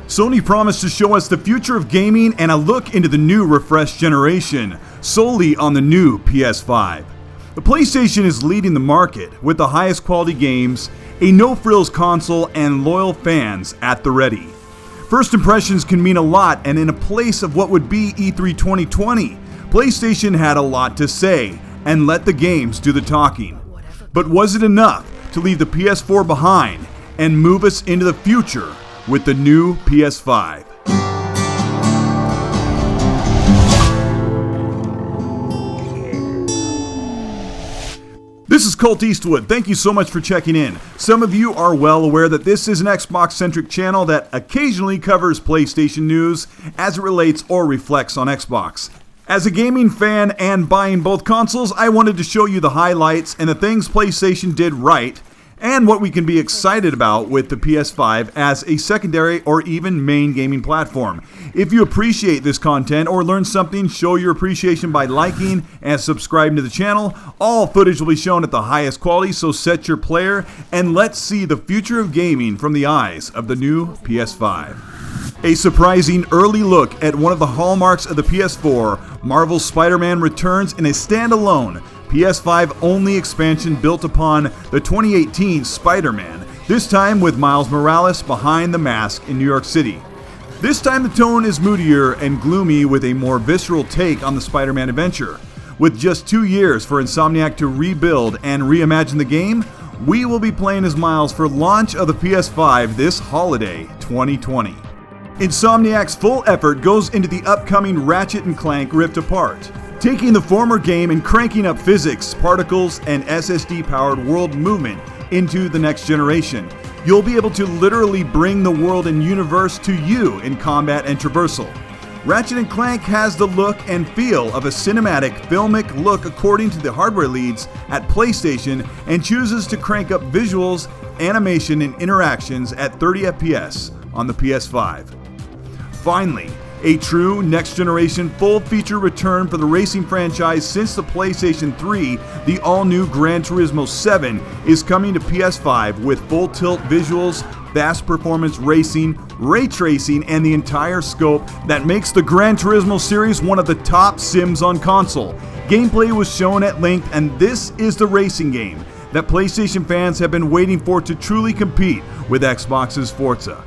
Sony promised to show us the future of gaming and a look into the new refreshed generation, solely on the new PS5. The PlayStation is leading the market with the highest quality games, a no-frills console, and loyal fans at the ready. First impressions can mean a lot, and in a place of what would be E3 2020, PlayStation had a lot to say and let the games do the talking. But was it enough to leave the PS4 behind and move us into the future with the new PS5? This is Colteastwood. Thank you so much for checking in. Some of you are well aware that this is an Xbox-centric channel that occasionally covers PlayStation news as it relates or reflects on Xbox. As a gaming fan and buying both consoles, I wanted to show you the highlights and the things PlayStation did right, and what we can be excited about with the PS5 as a secondary or even main gaming platform. If you appreciate this content or learn something, show your appreciation by liking and subscribing to the channel. All footage will be shown at the highest quality, so set your player and let's see the future of gaming from the eyes of the new PS5. A surprising early look at one of the hallmarks of the PS4, Marvel's Spider-Man returns in a standalone PS5-only expansion built upon the 2018 Spider-Man, this time with Miles Morales behind the mask in New York City. This time the tone is moodier and gloomy with a more visceral take on the Spider-Man adventure. With just 2 years for Insomniac to rebuild and reimagine the game, we will be playing as Miles for launch of the PS5 this holiday 2020. Insomniac's full effort goes into the upcoming Ratchet and Clank Rift Apart, taking the former game and cranking up physics, particles, and SSD-powered world movement into the next generation. You'll be able to literally bring the world and universe to you in combat and traversal. Ratchet & Clank has the look and feel of a cinematic, filmic look according to the hardware leads at PlayStation, and chooses to crank up visuals, animation, and interactions at 30 FPS on the PS5. Finally, a true next-generation full-feature return for the racing franchise since the PlayStation 3, the all-new Gran Turismo 7 is coming to PS5 with full-tilt visuals, fast performance racing, ray tracing, and the entire scope that makes the Gran Turismo series one of the top sims on console. Gameplay was shown at length, and this is the racing game that PlayStation fans have been waiting for to truly compete with Xbox's Forza.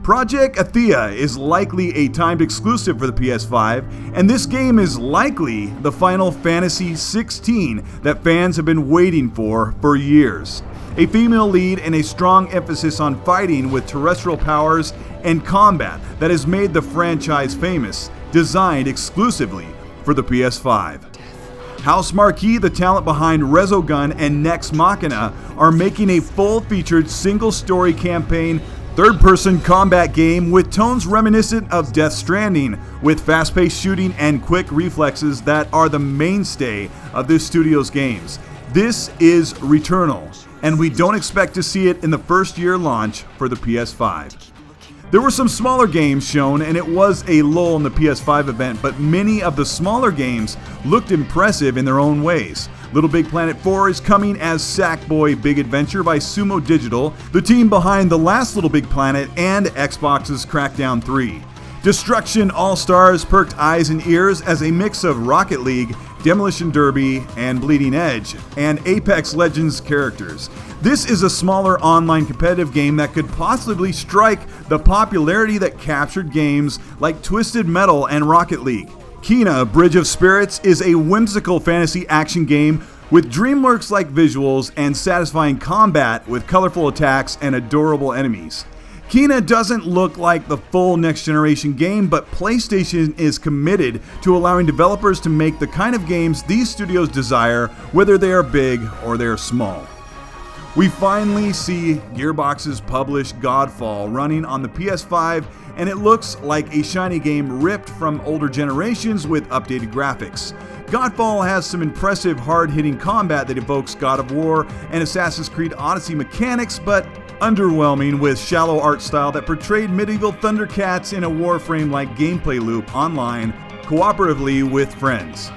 Project Athia is likely a timed exclusive for the PS5, and this game is likely the Final Fantasy XVI that fans have been waiting for years. A female lead and a strong emphasis on fighting with terrestrial powers and combat that has made the franchise famous, designed exclusively for the PS5. House Marquee, the talent behind Resogun and Nex Machina, are making a full-featured single-story campaign third-person combat game with tones reminiscent of Death Stranding, with fast-paced shooting and quick reflexes that are the mainstay of this studio's games. This is Returnal, and we don't expect to see it in the first-year launch for the PS5. There were some smaller games shown, and it was a lull in the PS5 event, but many of the smaller games looked impressive in their own ways. Littlebigplanet 4 is coming as Sackboy Big Adventure by Sumo Digital, the team behind the last Littlebigplanet and Xbox's Crackdown 3. Destruction All-Stars perked eyes and ears as a mix of Rocket League, Demolition Derby, and Bleeding Edge, and Apex Legends characters. This is a smaller online competitive game that could possibly strike the popularity that captured games like Twisted Metal and Rocket League. Kena, Bridge of Spirits is a whimsical fantasy action game with DreamWorks-like visuals and satisfying combat with colorful attacks and adorable enemies. Kena doesn't look like the full next-generation game, but PlayStation is committed to allowing developers to make the kind of games these studios desire, whether they are big or they are small. We finally see Gearbox's published Godfall running on the PS5, and it looks like a shiny game ripped from older generations with updated graphics. Godfall has some impressive hard-hitting combat that evokes God of War and Assassin's Creed Odyssey mechanics, but underwhelming with shallow art style that portrayed medieval Thundercats in a Warframe-like gameplay loop online, cooperatively with friends.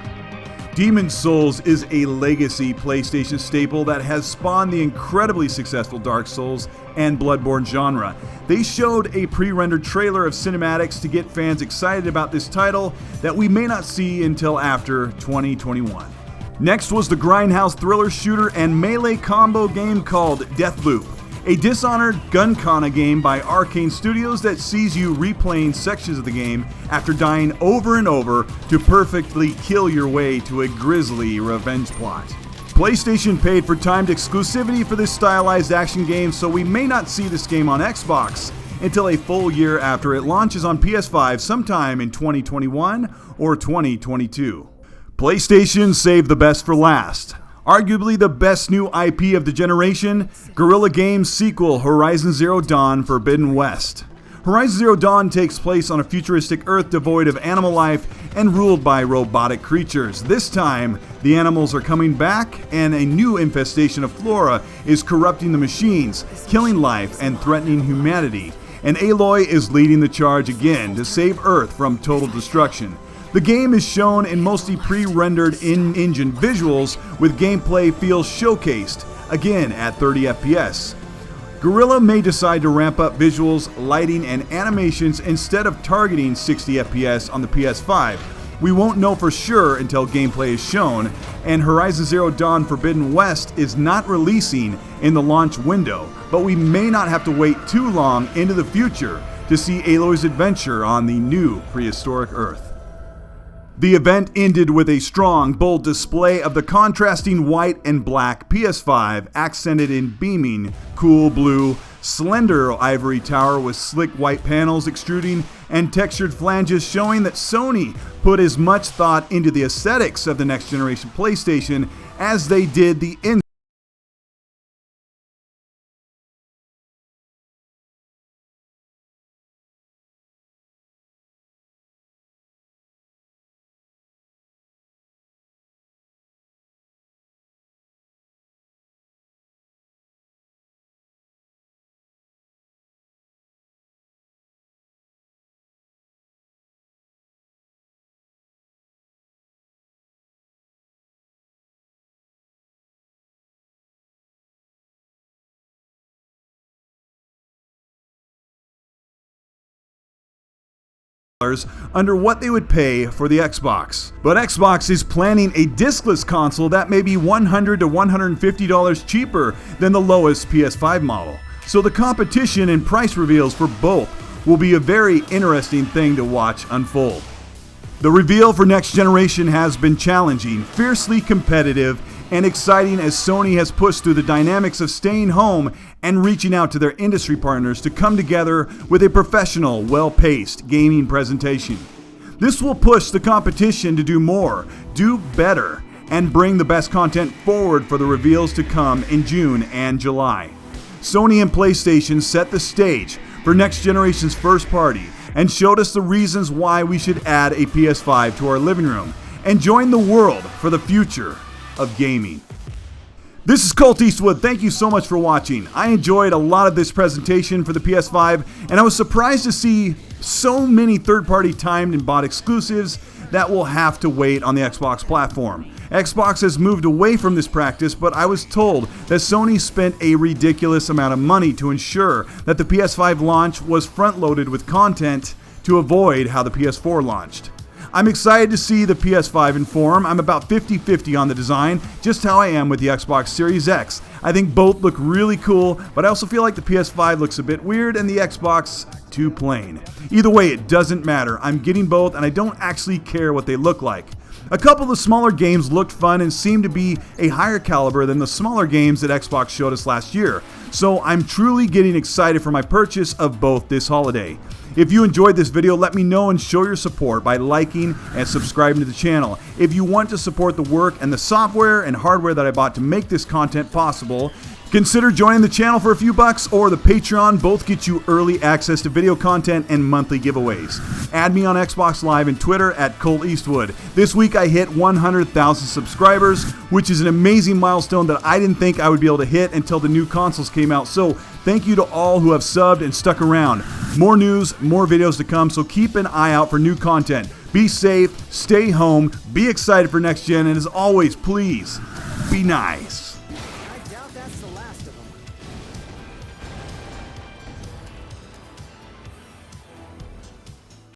Demon's Souls is a legacy PlayStation staple that has spawned the incredibly successful Dark Souls and Bloodborne genre. They showed a pre-rendered trailer of cinematics to get fans excited about this title that we may not see until after 2021. Next was the grindhouse thriller shooter and melee combo game called Deathloop, a Dishonored gun kana game by Arcane Studios that sees you replaying sections of the game after dying over and over to perfectly kill your way to a grisly revenge plot. PlayStation paid for timed exclusivity for this stylized action game, so we may not see this game on Xbox until a full year after it launches on PS5 sometime in 2021 or 2022. PlayStation saved the best for last. Arguably the best new IP of the generation, Guerrilla Games' sequel Horizon Zero Dawn Forbidden West. Horizon Zero Dawn takes place on a futuristic Earth devoid of animal life and ruled by robotic creatures. This time, the animals are coming back and a new infestation of flora is corrupting the machines, killing life and threatening humanity. And Aloy is leading the charge again to save Earth from total destruction. The game is shown in mostly pre-rendered in-engine visuals with gameplay feels showcased, again at 30 FPS. Guerrilla may decide to ramp up visuals, lighting, and animations instead of targeting 60 FPS on the PS5. We won't know for sure until gameplay is shown, and Horizon Zero Dawn Forbidden West is not releasing in the launch window, but we may not have to wait too long into the future to see Aloy's adventure on the new prehistoric Earth. The event ended with a strong, bold display of the contrasting white and black PS5 accented in beaming, cool blue, slender ivory tower with slick white panels extruding and textured flanges showing that Sony put as much thought into the aesthetics of the next generation PlayStation as they did the under what they would pay for the Xbox. But Xbox is planning a discless console that may be $100 to $150 cheaper than the lowest PS5 model. So the competition and price reveals for both will be a very interesting thing to watch unfold. The reveal for next generation has been challenging, fiercely competitive, and exciting as Sony has pushed through the dynamics of staying home and reaching out to their industry partners to come together with a professional, well-paced gaming presentation. This will push the competition to do more, do better, and bring the best content forward for the reveals to come in June and July. Sony and PlayStation set the stage for next generation's first party and showed us the reasons why we should add a PS5 to our living room and join the world for the future of gaming. This is Colteastwood. Thank you so much for watching. I enjoyed a lot of this presentation for the PS5, and I was surprised to see so many third-party timed and bought exclusives that will have to wait on the Xbox platform. Xbox has moved away from this practice, but I was told that Sony spent a ridiculous amount of money to ensure that the PS5 launch was front-loaded with content to avoid how the PS4 launched. I'm excited to see the PS5 in form. I'm about 50-50 on the design, just how I am with the Xbox Series X. I think both look really cool, but I also feel like the PS5 looks a bit weird and the Xbox too plain. Either way, it doesn't matter. I'm getting both and I don't actually care what they look like. A couple of the smaller games looked fun and seemed to be a higher caliber than the smaller games that Xbox showed us last year. So I'm truly getting excited for my purchase of both this holiday. If you enjoyed this video, let me know and show your support by liking and subscribing to the channel. If you want to support the work and the software and hardware that I bought to make this content possible, consider joining the channel for a few bucks or the Patreon. Both get you early access to video content and monthly giveaways. Add me on Xbox Live and Twitter at Colteastwood. This week I hit 100,000 subscribers, which is an amazing milestone that I didn't think I would be able to hit until the new consoles came out. So thank you to all who have subbed and stuck around. More news, more videos to come, so keep an eye out for new content. Be safe, stay home, be excited for next gen, and as always, please, be nice.